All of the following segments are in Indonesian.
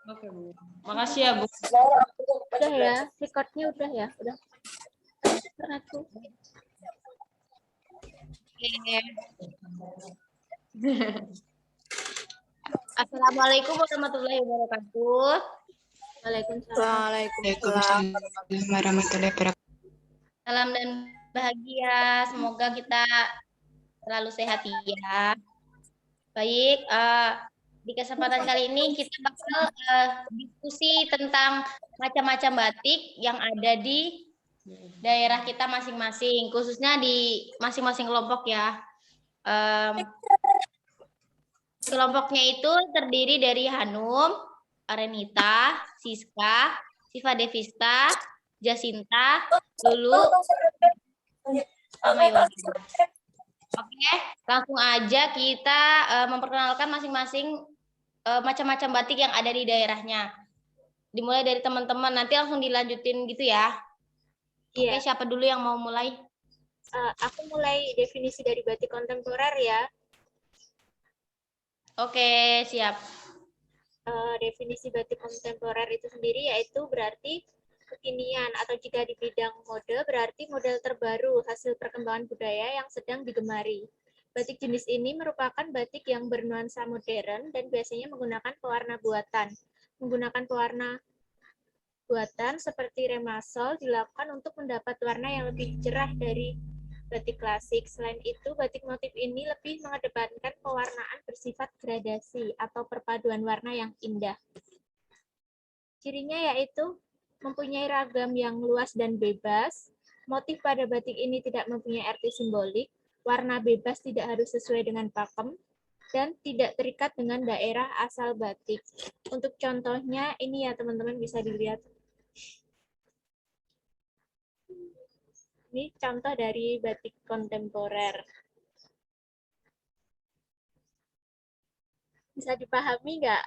Oke, Bu. Makasih ya, Bu. Udah ya, recordnya udah ya, udah. Aku. Assalamualaikum warahmatullahi wabarakatuh. Waalaikumsalam. Waalaikumsalam warahmatullahi wabarakatuh. Salam dan bahagia. Semoga kita selalu sehat ya. Baik, di kesempatan kali ini kita bakal diskusi tentang macam-macam batik yang ada di daerah kita masing-masing, khususnya di masing-masing kelompok ya. Kelompoknya itu terdiri dari Hanum, Arenita, Siska, Siva Devista, Jasinta, Lulu, sama Yogi. Oke, langsung aja kita memperkenalkan masing-masing macam-macam batik yang ada di daerahnya. Dimulai dari teman-teman, nanti langsung dilanjutin gitu ya. Iya. Oke, siapa dulu yang mau mulai? Aku mulai definisi dari batik kontemporer ya. Oke, siap. Definisi batik kontemporer itu sendiri yaitu berarti kekinian, atau jika di bidang mode berarti model terbaru hasil perkembangan budaya yang sedang digemari. Batik jenis ini merupakan batik yang bernuansa modern dan biasanya menggunakan pewarna buatan. Menggunakan pewarna buatan seperti remasol dilakukan untuk mendapat warna yang lebih cerah dari batik klasik. Selain itu, batik motif ini lebih mengedepankan pewarnaan bersifat gradasi atau perpaduan warna yang indah. Cirinya yaitu mempunyai ragam yang luas dan bebas, motif pada batik ini tidak mempunyai arti simbolik, warna bebas tidak harus sesuai dengan pakem, dan tidak terikat dengan daerah asal batik. Untuk contohnya, ini ya teman-teman bisa dilihat. Ini contoh dari batik kontemporer. Bisa dipahami nggak?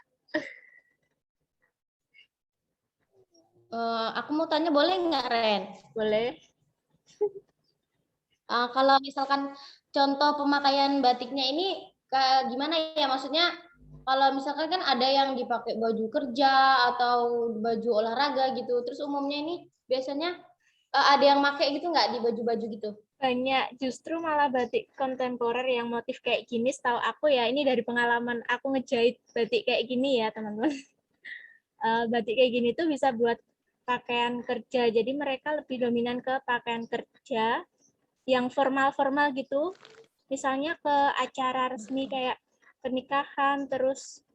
Aku mau tanya, boleh nggak, Ren? Boleh. Kalau misalkan contoh pemakaian batiknya ini gimana ya? Maksudnya kalau misalkan kan ada yang dipakai baju kerja atau baju olahraga gitu, terus umumnya ini biasanya ada yang pakai gitu nggak di baju-baju gitu? Banyak, justru malah batik kontemporer yang motif kayak gini, setahu aku ya, ini dari pengalaman aku ngejahit batik kayak gini ya teman-teman. Batik kayak gini tuh bisa buat pakaian kerja, jadi mereka lebih dominan ke pakaian kerja yang formal-formal gitu, misalnya ke acara resmi kayak pernikahan, terus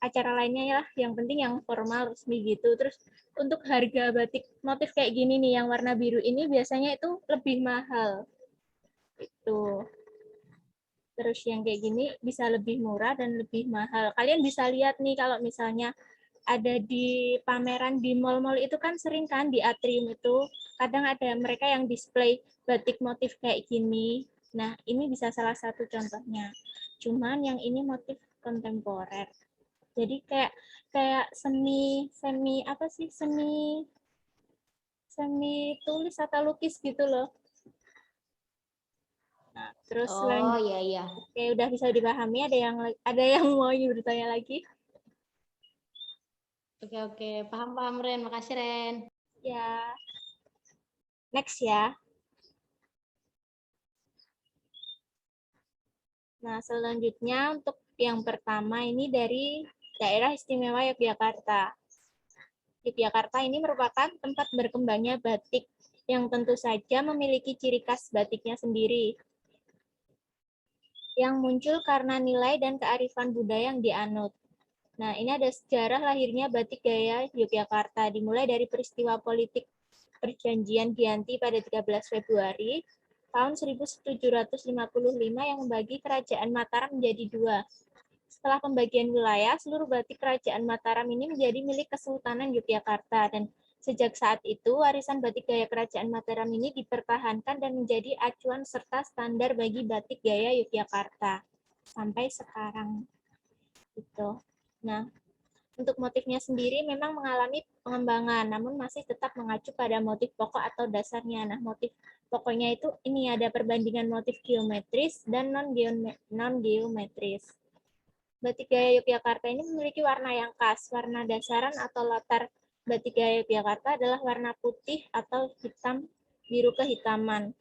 acara lainnya ya, yang penting yang formal resmi gitu. Terus untuk harga batik motif kayak gini nih yang warna biru ini biasanya itu lebih mahal itu. Terus yang kayak gini bisa lebih murah dan lebih mahal. Kalian bisa lihat nih kalau misalnya ada di pameran di mall-mall itu kan sering kan di atrium itu kadang ada mereka yang display batik motif kayak gini. Nah, ini bisa salah satu contohnya. Cuman yang ini motif kontemporer. Jadi kayak semi apa sih? Semi tulis atau lukis gitu loh. Nah, terus Iya iya. Oke, udah bisa dipahami. Ada yang mau bertanya lagi? Oke, paham Ren. Makasih Ren. Ya. Next ya. Nah, selanjutnya untuk yang pertama ini dari Daerah Istimewa Yogyakarta. Yogyakarta ini merupakan tempat berkembangnya batik yang tentu saja memiliki ciri khas batiknya sendiri, yang muncul karena nilai dan kearifan budaya yang dianut. Nah, ini ada sejarah lahirnya batik gaya Yogyakarta, dimulai dari peristiwa politik Perjanjian Giyanti pada 13 Februari tahun 1755 yang membagi Kerajaan Mataram menjadi dua. Setelah pembagian wilayah, seluruh batik Kerajaan Mataram ini menjadi milik Kesultanan Yogyakarta, dan sejak saat itu warisan batik gaya Kerajaan Mataram ini dipertahankan dan menjadi acuan serta standar bagi batik gaya Yogyakarta sampai sekarang. Gitu. Nah, untuk motifnya sendiri memang mengalami pengembangan, namun masih tetap mengacu pada motif pokok atau dasarnya. Nah, motif pokoknya itu ini ada perbandingan motif geometris dan non-geometris. Batik gaya Yogyakarta ini memiliki warna yang khas. Warna dasaran atau latar batik gaya Yogyakarta adalah warna putih atau hitam biru kehitaman.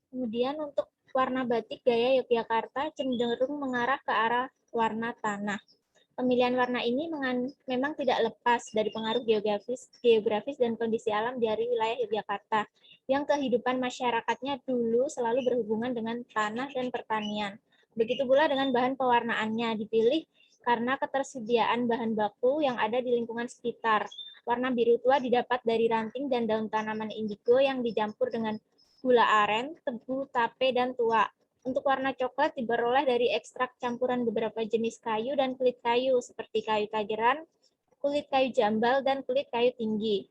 Kemudian untuk warna batik gaya Yogyakarta cenderung mengarah ke arah warna tanah. Pemilihan warna ini memang tidak lepas dari pengaruh geografis dan kondisi alam dari wilayah Yogyakarta, yang kehidupan masyarakatnya dulu selalu berhubungan dengan tanah dan pertanian. Begitu pula dengan bahan pewarnaannya, dipilih karena ketersediaan bahan baku yang ada di lingkungan sekitar. Warna biru tua didapat dari ranting dan daun tanaman indigo yang dicampur dengan gula aren, tebu, tape, dan tua. Untuk warna coklat diperoleh dari ekstrak campuran beberapa jenis kayu dan kulit kayu, seperti kayu tageran, kulit kayu jambal, dan kulit kayu tinggi.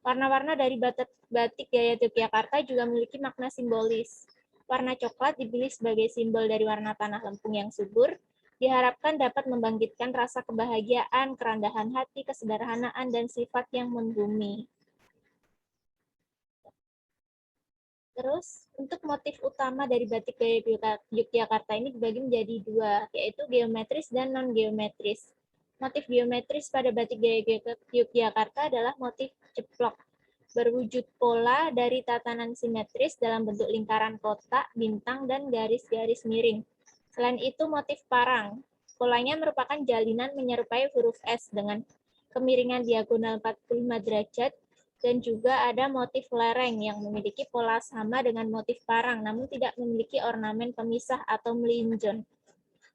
Warna-warna dari batik gaya Yogyakarta juga memiliki makna simbolis. Warna coklat dipilih sebagai simbol dari warna tanah lempung yang subur, diharapkan dapat membangkitkan rasa kebahagiaan, kerendahan hati, kesederhanaan, dan sifat yang membumi. Terus, untuk motif utama dari batik gaya Yogyakarta ini dibagi menjadi dua, yaitu geometris dan non-geometris. Motif geometris pada batik gaya Yogyakarta adalah motif ceplok, berwujud pola dari tatanan simetris dalam bentuk lingkaran kotak, bintang, dan garis-garis miring. Selain itu, motif parang. Polanya merupakan jalinan menyerupai huruf S dengan kemiringan diagonal 45 derajat, dan juga ada motif lereng yang memiliki pola sama dengan motif parang, namun tidak memiliki ornamen pemisah atau melinjon.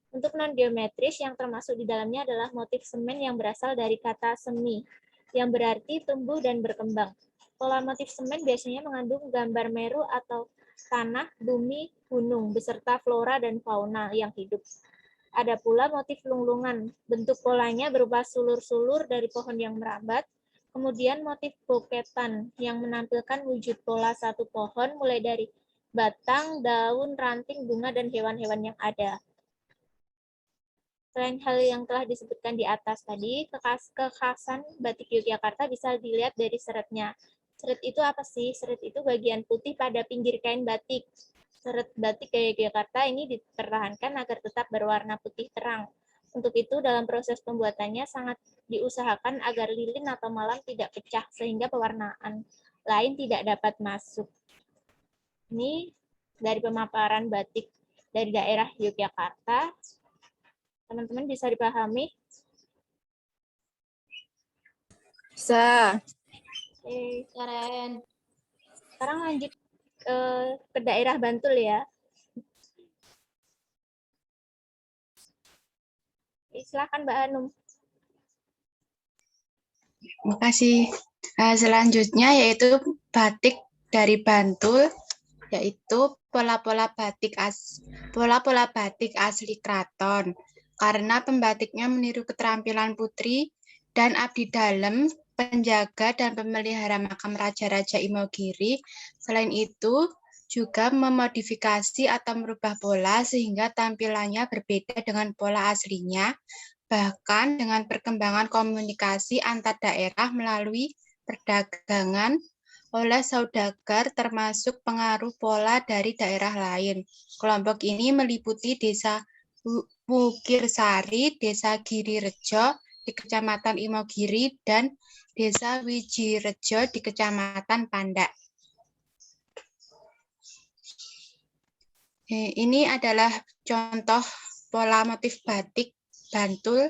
Untuk non-geometris yang termasuk di dalamnya adalah motif semen yang berasal dari kata semi, yang berarti tumbuh dan berkembang. Pola motif semen biasanya mengandung gambar meru atau tanah, bumi, gunung, beserta flora dan fauna yang hidup. Ada pula motif lunglungan, bentuk polanya berupa sulur-sulur dari pohon yang merambat. Kemudian motif boketan yang menampilkan wujud pola satu pohon mulai dari batang, daun, ranting, bunga, dan hewan-hewan yang ada. Selain hal yang telah disebutkan di atas tadi, kekhasan batik Yogyakarta bisa dilihat dari seretnya. Seret itu apa sih? Seret itu bagian putih pada pinggir kain batik. Seret batik gaya Yogyakarta ini dipertahankan agar tetap berwarna putih terang. Untuk itu, dalam proses pembuatannya sangat diusahakan agar lilin atau malam tidak pecah, sehingga pewarnaan lain tidak dapat masuk. Ini dari pemaparan batik dari daerah Yogyakarta. Teman-teman bisa dipahami? Bisa. Oke. Keren. Sekarang lanjut ke daerah Bantul ya. Silakan Mbak Hanum. Terima kasih. Selanjutnya yaitu batik dari Bantul, yaitu pola-pola batik asli keraton. Karena pembatiknya meniru keterampilan putri dan abdi dalem, penjaga dan pemelihara makam raja-raja Imogiri. Selain itu, juga memodifikasi atau merubah pola sehingga tampilannya berbeda dengan pola aslinya, bahkan dengan perkembangan komunikasi antar daerah melalui perdagangan oleh saudagar termasuk pengaruh pola dari daerah lain. Kelompok ini meliputi desa Wukirsari, desa Girirejo di Kecamatan Imogiri, dan desa Wijirejo di Kecamatan Pandak. Ini adalah contoh pola motif batik Bantul.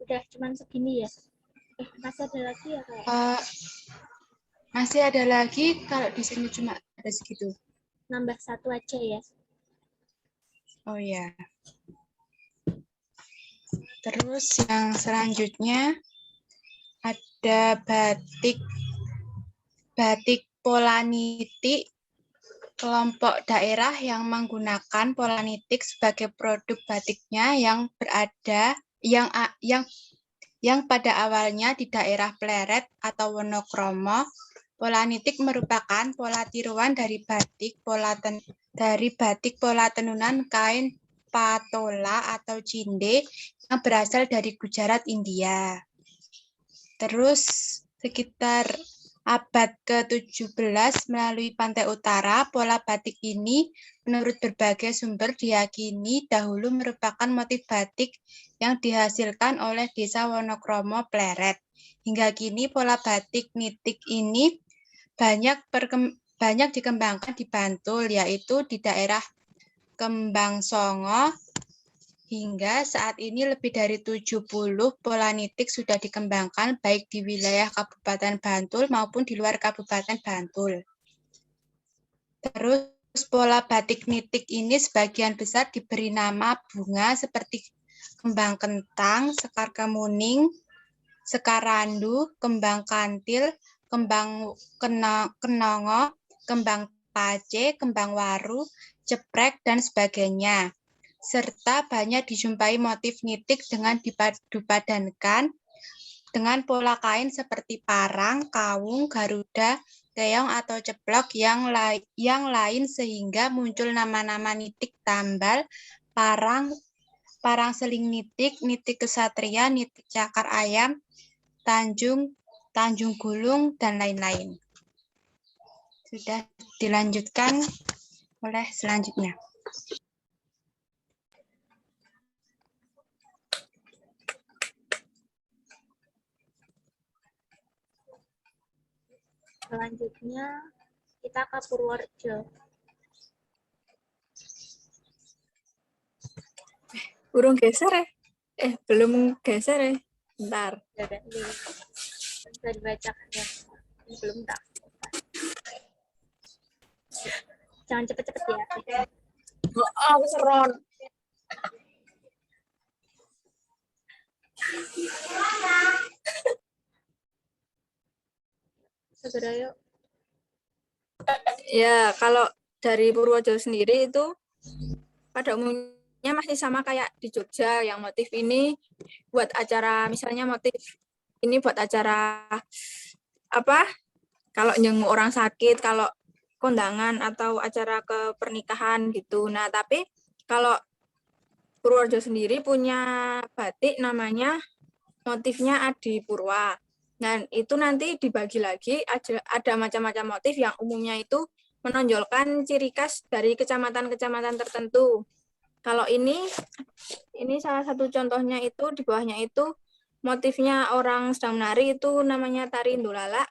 Udah cuman segini ya? Masih ada lagi ya Kak? Masih ada lagi, kalau di sini cuma ada segitu. Nambah satu aja ya. Oh ya. Terus yang selanjutnya ada batik pola nitik, kelompok daerah yang menggunakan pola nitik sebagai produk batiknya yang berada yang pada awalnya di daerah pleret atau Wonokromo. Pola nitik merupakan pola tiruan dari batik pola tenunan kain patola atau cinde yang berasal dari Gujarat, India. Terus sekitar abad ke-17 melalui pantai utara, pola batik ini menurut berbagai sumber diyakini dahulu merupakan motif batik yang dihasilkan oleh desa Wonokromo Pleret. Hingga kini pola batik nitik ini banyak dikembangkan di Bantul, yaitu di daerah Kembang Songo. Hingga saat ini lebih dari 70 pola nitik sudah dikembangkan baik di wilayah Kabupaten Bantul maupun di luar Kabupaten Bantul. Terus pola batik nitik ini sebagian besar diberi nama bunga seperti kembang kentang, sekar kemuning, sekar randu, kembang kantil, kembang kenongo, kembang pace, kembang waru, ceprek, dan sebagainya. Serta banyak dijumpai motif nitik dengan dipadupadankan dengan pola kain seperti parang, kawung, garuda, keong, atau ceplok yang lain sehingga muncul nama-nama nitik tambal, parang seling nitik, nitik kesatria, nitik cakar ayam, Tanjung Gulung, dan lain-lain. Sudah dilanjutkan oleh selanjutnya. Selanjutnya kita ke Purworejo. Burung geser ya? Belum geser ya? Bentar. Udah, bisa dibacakan ya. Ini belum tak. Jangan cepet-cepet ya. Oh, seron. Segera yuk. Ya, kalau dari Purworejo sendiri itu pada umumnya masih sama kayak di Jogja, yang motif ini buat acara, misalnya motif ini buat acara apa? Kalau nyenguk orang sakit, kalau kondangan atau acara ke pernikahan gitu. Nah, tapi kalau Purworejo sendiri punya batik namanya motifnya Adi Purwa. Nah, itu nanti dibagi lagi, ada macam-macam motif yang umumnya itu menonjolkan ciri khas dari kecamatan-kecamatan tertentu. Kalau ini salah satu contohnya itu, di bawahnya itu motifnya orang sedang menari, itu namanya tari Indolala,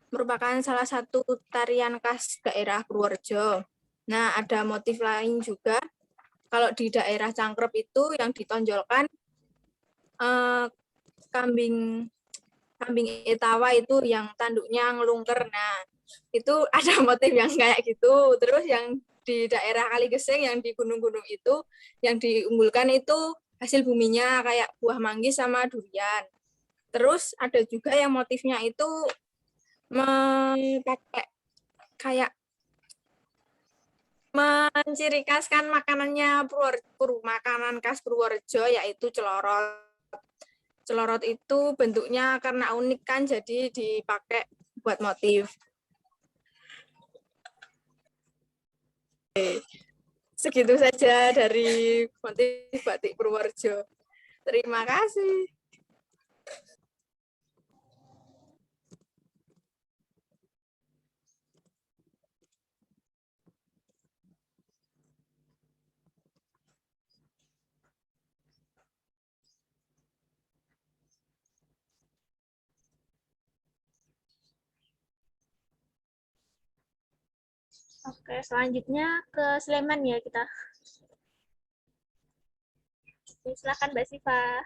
merupakan salah satu tarian khas daerah Purworejo. Nah, ada motif lain juga, kalau di daerah Cangkrep itu yang ditonjolkan kambing etawa itu yang tanduknya ngelungker. Nah, itu ada motif yang kayak gitu. Terus yang di daerah Kaligeseng yang di gunung-gunung itu yang diunggulkan itu hasil buminya kayak buah manggis sama durian. Terus ada juga yang motifnya itu pakai kayak menciri khaskan makanannya makanan khas Purworejo, yaitu celorot. Celorot itu bentuknya karena unik kan, jadi dipakai buat motif. Segitu saja dari motif batik Purworejo. Terima kasih. Oke, selanjutnya ke Sleman ya kita. Silakan Mbak Siva.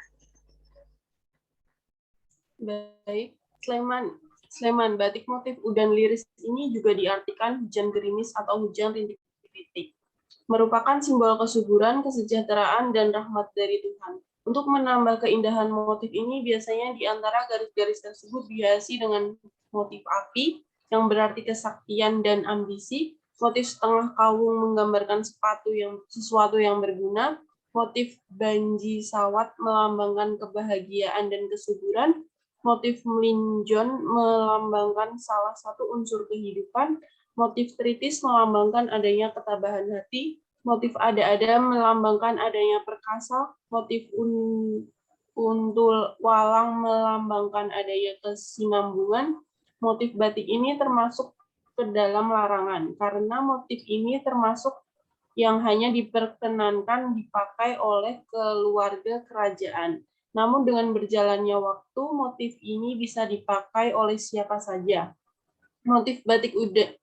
Baik, Sleman, batik motif udan liris ini juga diartikan hujan gerimis atau hujan rintik-rintik. Merupakan simbol kesuburan, kesejahteraan, dan rahmat dari Tuhan. Untuk menambah keindahan motif ini, biasanya di antara garis-garis tersebut dihiasi dengan motif api, yang berarti kesaktian dan ambisi. Motif setengah kawung menggambarkan sesuatu yang berguna. Motif banji sawat melambangkan kebahagiaan dan kesuburan. Motif melinjon melambangkan salah satu unsur kehidupan. Motif tritis melambangkan adanya ketabahan hati. Motif ada-ada melambangkan adanya perkasa. Motif untul walang melambangkan adanya kesinambungan. Motif batik ini termasuk ke dalam larangan, karena motif ini termasuk yang hanya diperkenankan dipakai oleh keluarga kerajaan. Namun dengan berjalannya waktu, motif ini bisa dipakai oleh siapa saja. Motif batik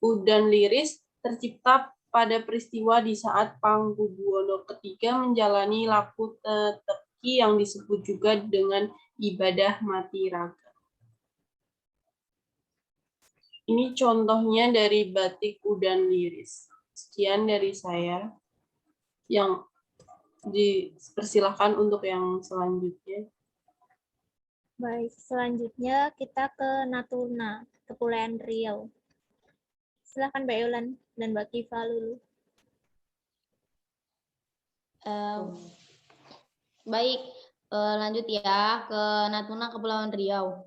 udan liris tercipta pada peristiwa di saat Pangkubuwono III menjalani laku teteki yang disebut juga dengan ibadah mati raga. Ini contohnya dari batik udan liris. Sekian dari saya. Yang dipersilahkan untuk yang selanjutnya. Baik, selanjutnya kita ke Natuna, Kepulauan Riau. Silakan Mbak Yolan dan Mbak Kiva dulu. Baik, lanjut ya ke Natuna Kepulauan Riau.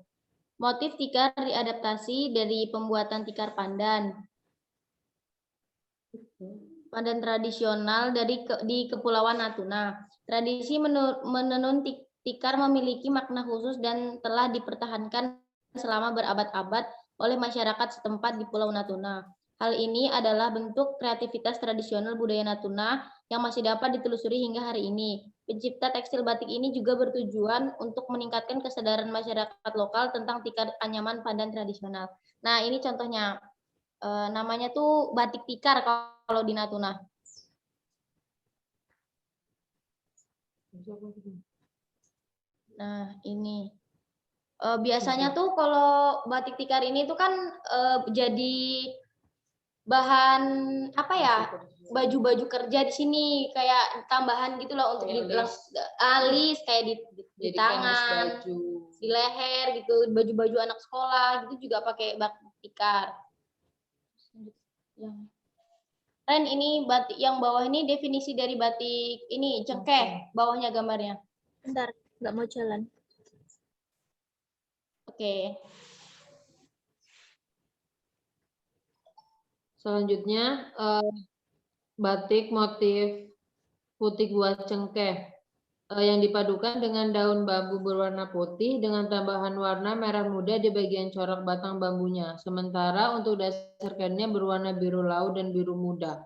Motif tikar diadaptasi dari pembuatan tikar pandan. Pandan tradisional di Kepulauan Natuna. Tradisi menenun tikar memiliki makna khusus dan telah dipertahankan selama berabad-abad oleh masyarakat setempat di Pulau Natuna. Hal ini adalah bentuk kreativitas tradisional budaya Natuna yang masih dapat ditelusuri hingga hari ini. Pencipta tekstil batik ini juga bertujuan untuk meningkatkan kesadaran masyarakat lokal tentang tikar anyaman pandan tradisional. Nah, ini contohnya. Namanya tuh batik tikar kalau di Natuna. Nah, ini. Biasanya tuh kalau batik tikar ini tuh kan jadi bahan apa ya? Baju-baju kerja di sini kayak tambahan gitu loh untuk alis kayak di tangan, di leher gitu, baju-baju anak sekolah gitu juga pakai batik tikar. Dan ini batik yang bawah ini definisi dari batik ini cengkeh, bawahnya gambarnya. Bentar, nggak mau jalan. Oke. Selanjutnya batik motif putih buah cengkeh yang dipadukan dengan daun bambu berwarna putih dengan tambahan warna merah muda di bagian corak batang bambunya. Sementara untuk dasar kainnya berwarna biru laut dan biru muda.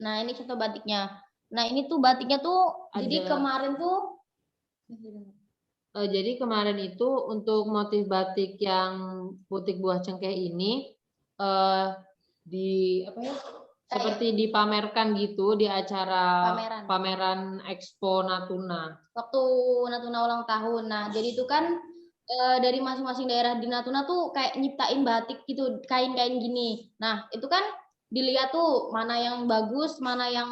Nah, ini contoh batiknya. Nah, ini tuh batiknya tuh jadi kemarin tuh jadi kemarin itu untuk motif batik yang putih buah cengkeh ini seperti dipamerkan gitu di acara pameran Expo Natuna. Waktu Natuna ulang tahun. Nah, jadi itu kan dari masing-masing daerah di Natuna tuh kayak nyiptain batik gitu, kain-kain gini. Nah, itu kan dilihat tuh mana yang bagus, mana yang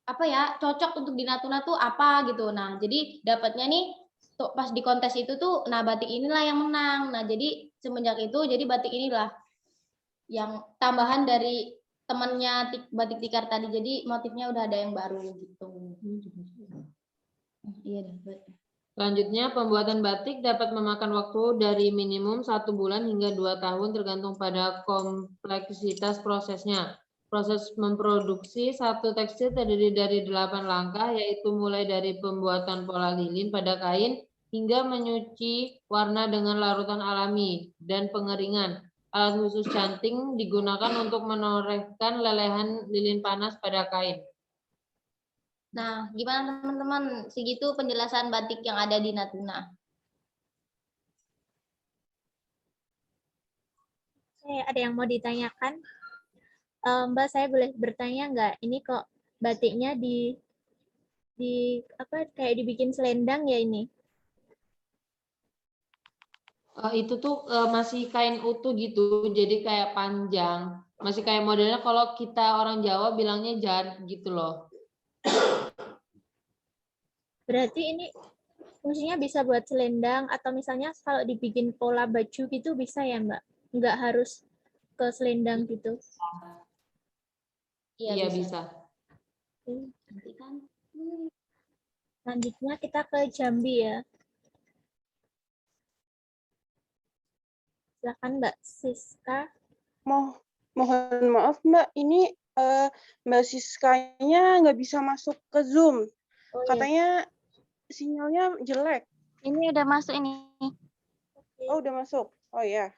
apa ya, cocok untuk di Natuna tuh apa gitu. Nah, jadi dapatnya nih tuh pas di kontes itu tuh, nah batik inilah yang menang. Nah, jadi semenjak itu jadi batik inilah yang tambahan dari temannya batik tikar tadi. Jadi motifnya udah ada yang baru gitu. Iya deh. Selanjutnya, pembuatan batik dapat memakan waktu dari minimum 1 bulan hingga 2 tahun tergantung pada kompleksitas prosesnya. Proses memproduksi satu tekstil terdiri dari 8 langkah, yaitu mulai dari pembuatan pola lilin pada kain hingga menyuci warna dengan larutan alami dan pengeringan. Alat khusus canting digunakan untuk menorehkan lelehan lilin panas pada kain. Nah, gimana teman-teman? Segitu penjelasan batik yang ada di Natuna. Ada yang mau ditanyakan? Mbak, saya boleh bertanya nggak? Ini kok batiknya di apa kayak dibikin selendang ya ini? Itu tuh masih kain utuh gitu, jadi kayak panjang. Masih kayak modelnya kalau kita orang Jawa bilangnya jar gitu loh. Berarti ini fungsinya bisa buat selendang atau misalnya kalau dibikin pola baju gitu bisa ya Mbak? Nggak harus ke selendang gitu? Iya bisa. Nanti kan. Selanjutnya kita ke Jambi ya. Silakan Mbak Siska. Mohon maaf Mbak, ini Mbak Siskanya nggak bisa masuk ke Zoom. Oh, iya. Katanya sinyalnya jelek. Ini udah masuk ini. Oh, udah masuk. Oh ya.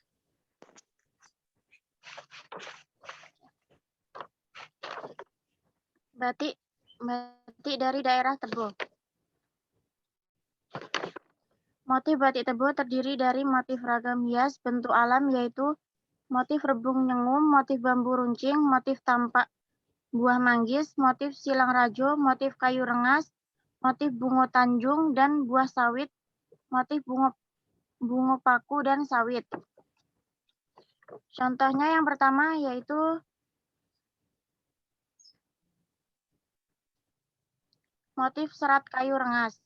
Batik dari daerah Tebo. Motif batik Tebo terdiri dari motif ragam hias bentuk alam yaitu motif rebung nyengum, motif bambu runcing, motif tampak buah manggis, motif silang rajo, motif kayu rengas, motif bungo tanjung dan buah sawit, motif bungo paku dan sawit. Contohnya yang pertama yaitu motif serat kayu rengas.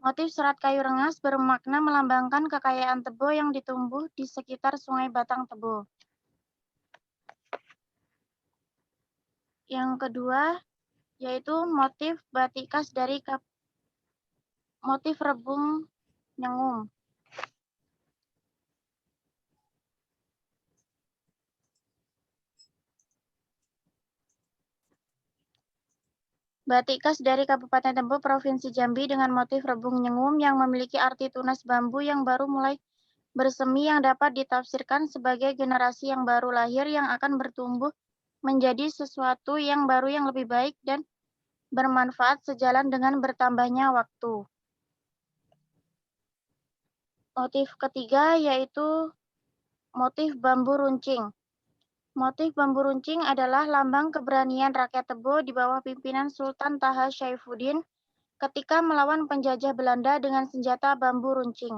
Motif serat kayu rengas bermakna melambangkan kekayaan Tebo yang ditumbuh di sekitar Sungai Batang Tebo. Yang kedua yaitu motif batik khas dari motif rebung nyengum. Batik khas dari Kabupaten Tebo, Provinsi Jambi dengan motif rebung nyengum yang memiliki arti tunas bambu yang baru mulai bersemi yang dapat ditafsirkan sebagai generasi yang baru lahir yang akan bertumbuh menjadi sesuatu yang baru yang lebih baik dan bermanfaat sejalan dengan bertambahnya waktu. Motif ketiga yaitu motif bambu runcing. Motif bambu runcing adalah lambang keberanian rakyat Tebo di bawah pimpinan Sultan Taha Syaifuddin ketika melawan penjajah Belanda dengan senjata bambu runcing.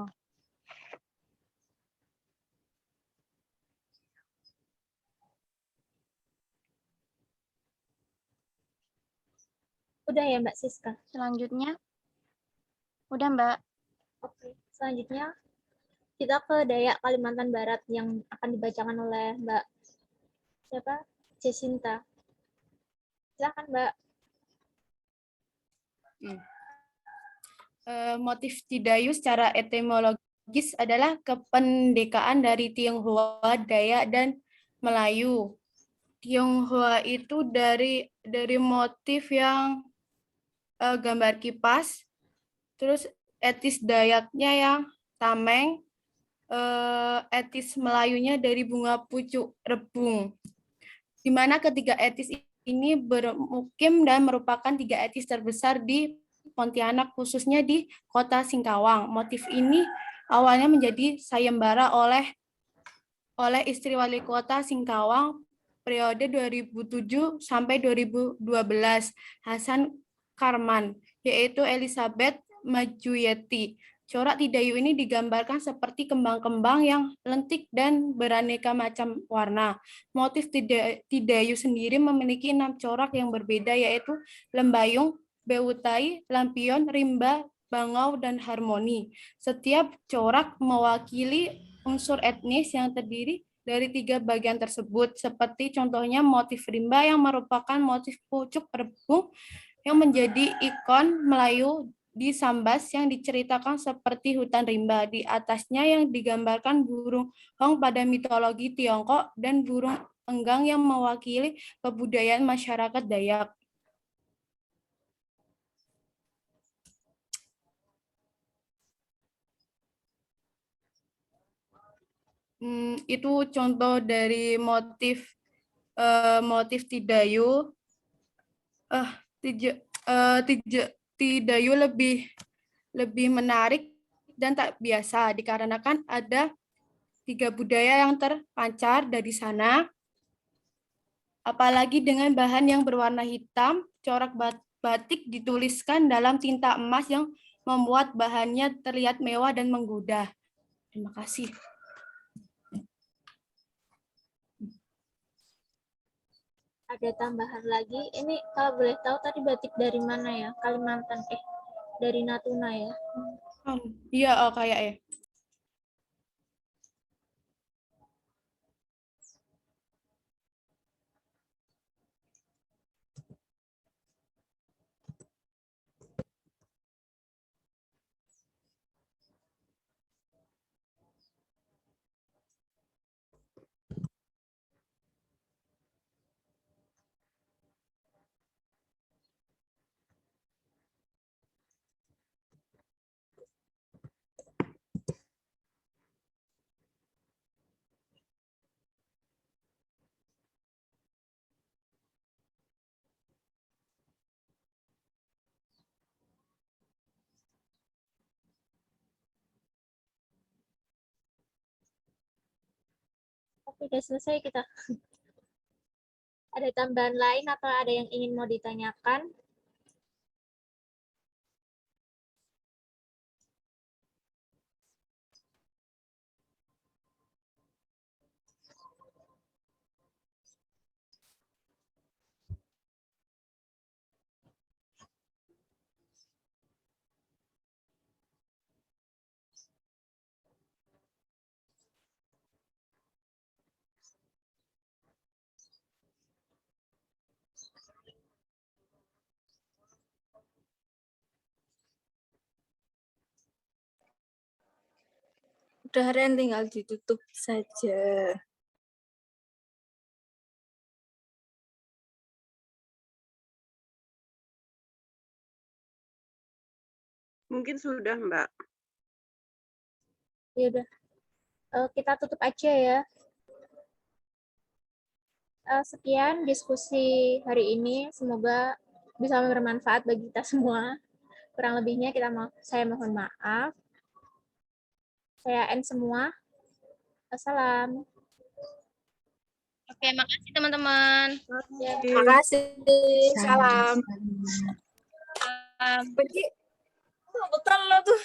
Udah ya Mbak Siska? Selanjutnya, udah Mbak. Oke. Selanjutnya kita ke Dayak Kalimantan Barat yang akan dibacakan oleh Mbak siapa? Jacinta. Silakan Mbak. Motif Tidayu secara etimologis adalah kependekaan dari Tionghoa, Dayak, dan Melayu. Tionghoa itu dari motif yang gambar kipas, terus etis Dayaknya yang tameng, etis Melayunya dari bunga pucuk rebung. Di mana ketiga etis ini bermukim dan merupakan tiga etis terbesar di Pontianak, khususnya di kota Singkawang. Motif ini awalnya menjadi sayembara oleh istri wali kota Singkawang periode 2007 sampai 2012, Hasan Karman, yaitu Elizabeth Majuyeti. Corak Tidayu ini digambarkan seperti kembang-kembang yang lentik dan beraneka macam warna. Motif Tidayu sendiri memiliki 6 corak yang berbeda, yaitu lembayung, beutai, lampion, rimba, bangau, dan harmoni. Setiap corak mewakili unsur etnis yang terdiri dari 3 bagian tersebut, seperti contohnya motif rimba yang merupakan motif pucuk rebung yang menjadi ikon Melayu di Sambas yang diceritakan seperti hutan rimba. Di atasnya yang digambarkan burung hong pada mitologi Tiongkok dan burung enggang yang mewakili kebudayaan masyarakat Dayak. Itu contoh dari motif Tidayu. Tidayu lebih menarik dan tak biasa dikarenakan ada 3 budaya yang terpancar dari sana. Apalagi dengan bahan yang berwarna hitam, corak batik dituliskan dalam tinta emas yang membuat bahannya terlihat mewah dan menggoda. Terima kasih. Ada tambahan lagi. Ini kalau boleh tahu tadi batik dari mana ya? Kalimantan. Dari Natuna ya. Iya, kayak ya. Oke, udah selesai kita. Ada tambahan lain atau ada yang ingin mau ditanyakan? Udah Ren, tinggal ditutup saja. Mungkin sudah, Mbak. Ya udah. Kita tutup aja ya. Sekian diskusi hari ini. Semoga bisa bermanfaat bagi kita semua. Kurang lebihnya saya mohon maaf. Saya end semua. Assalam. Oke, makasih teman-teman. Terima kasih. Salam. Um, Betul lo tuh.